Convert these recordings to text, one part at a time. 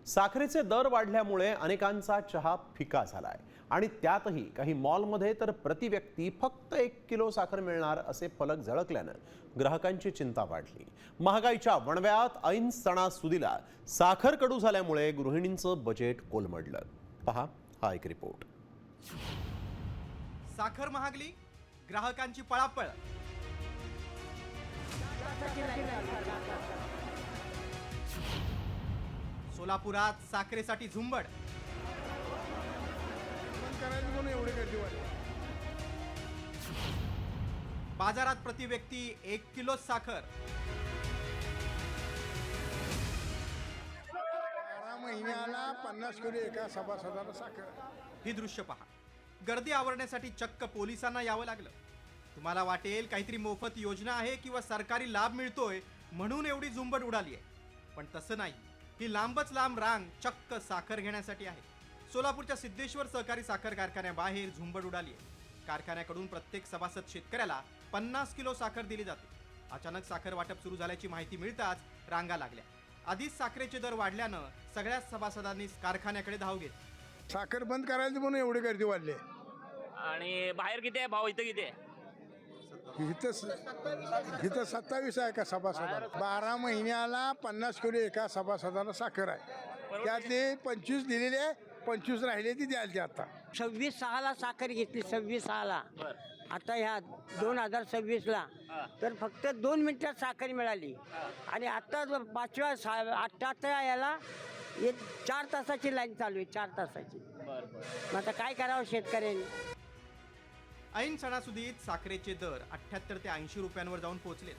साखरेचे दर वाढल्यामुळे अनेकांचा चहा फिका झालाय आणि त्यातही काही मॉलमध्ये तर प्रति व्यक्ती फक्त 1 किलो साखर मिळणार असे फलक झळकल्यानं ग्राहकांची चिंता वाढली। महागाईच्या वणव्यात ऐन सणासुदीला साखर कडू झाल्यामुळे गृहिणींचं बजेट कोलमडलं। पहा हा एक रिपोर्ट। साखर महागली, ग्राहकांची पळापळ। सोलापुरात साखरेसाठी झुंबड। बाजारात प्रति व्यक्ती 1 किलो साखर। 12 महिन्याला 50 किलो एका सभासदाला साखर। ही दृश्य पहा। गर्दी आवरण्यासाठी चक्क पोलिसांना यावं लागलं। तुम्हाला वाटेल काहीतरी मोफत योजना आहे किंवा सरकारी लाभ मिळतोय म्हणून एवढी झुंबड उडाली आहे, पण तसं नाही। ही लांबच लांब रांग चक्क साखर घेण्यासाठी आहे। सोलापूरच्या सिद्धेश्वर सहकारी साखर कारखान्याबाहेर झुंबड उडाली आहे। कारखान्याकडून प्रत्येक सभासद शेतकऱ्याला 50 किलो साखर दिली जाते। अचानक साखर वाटप सुरू झाल्याची माहिती मिळताच रांगा लागल्या। आधीच साखरेचे दर वाढल्यानं सगळ्याच सभासदांनी कारखान्याकडे धाव घेतली। साखर बंद करायची म्हणून एवढी गर्दी वाढली। आणि बाहेर किती आहे भाव, इथं किती आहे? इथं 27 आहे एका सभासदाला। 12 महिन्याला 50 किलो एका सभासदाला साखर आहे। त्यातले 25 दिलेले, 25 राहिले ती द्यायला आता। 26/6ला साखर घेतली, 26/6ला। आता ह्या 2026ला तर फक्त 2 मिनिटात साखर मिळाली आणि आता 8 याला 4 तासाची लाईन चालू आहे, 4 तासाची। मग आता काय करावं शेतकऱ्यांनी? ऐन सणासुदीत साखरेचे दर 78 ते 80 रुपयांवर जाऊन पोहोचले।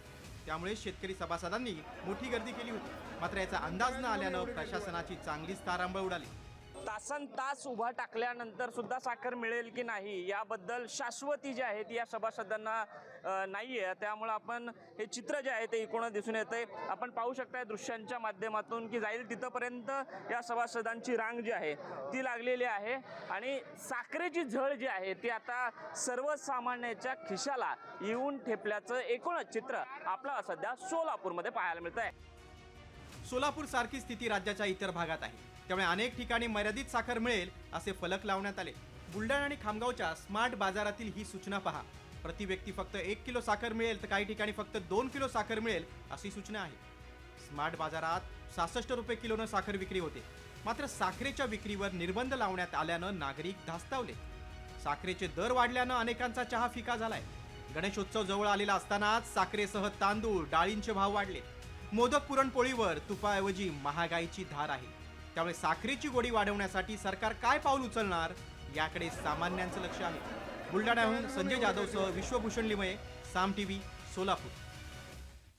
त्यामुळे शेतकरी सभासदांनी मोठी गर्दी केली होती। मात्र याचा अंदाज न आल्यानं प्रशासनाची चांगलीच तारांबळ उडाली। तासनतास उभा टाकल्यानंतर सुद्धा साखर मिळेल की नाही याबद्दल शाश्वती जी आहे ती या सभासदांना नाही आहे। त्यामुळे आपण हे चित्र जे आहे ते एकूणच दिसून येतंय। आपण पाहू शकता दृश्यांच्या माध्यमातून की जाईल तिथंपर्यंत या सभासदांची रांग जी आहे ती लागलेली आहे आणि साखरेची झळ जी आहे ती आता सर्वसामान्याच्या खिशाला येऊन ठेपल्याचं एकूणच चित्र आपल्याला सध्या सोलापूरमध्ये पाहायला मिळत आहे। सोलापूर सारखी स्थिती राज्याच्या इतर भागात आहे। त्यामुळे अनेक ठिकाणी मर्यादित साखर मिळेल असे फलक लावण्यात आले। बुलढाणा आणि खामगावच्या स्मार्ट बाजारातील ही सूचना पहा। प्रति व्यक्ती फक्त 1 किलो साखर मिळेल तर काही ठिकाणी फक्त 2 किलो साखर मिळेल अशी सूचना आहे। स्मार्ट बाजारात 66 रुपये किलोनं साखर विक्री होते। मात्र साखरेच्या विक्रीवर निर्बंध लावण्यात आल्यानं नागरिक धास्तावले। साखरेचे दर वाढल्यानं अनेकांचा चहा फिका झालाय। गणेशोत्सव जवळ आलेला असतानाच साखरेसह तांदूळ, डाळींचे भाव वाढले। मोदक, पुरणपोळीवर तुपाऐवजी महागाईची धार आहे। त्यामुळे साखरेची गोडी वाढवण्यासाठी सरकार काय पाऊल उचलणार याकडे सामान्यांचं लक्ष आहे। बुलढाण्याहून संजय जाधवसह विश्वभूषण लिमये, साम टीव्ही, सोलापूर।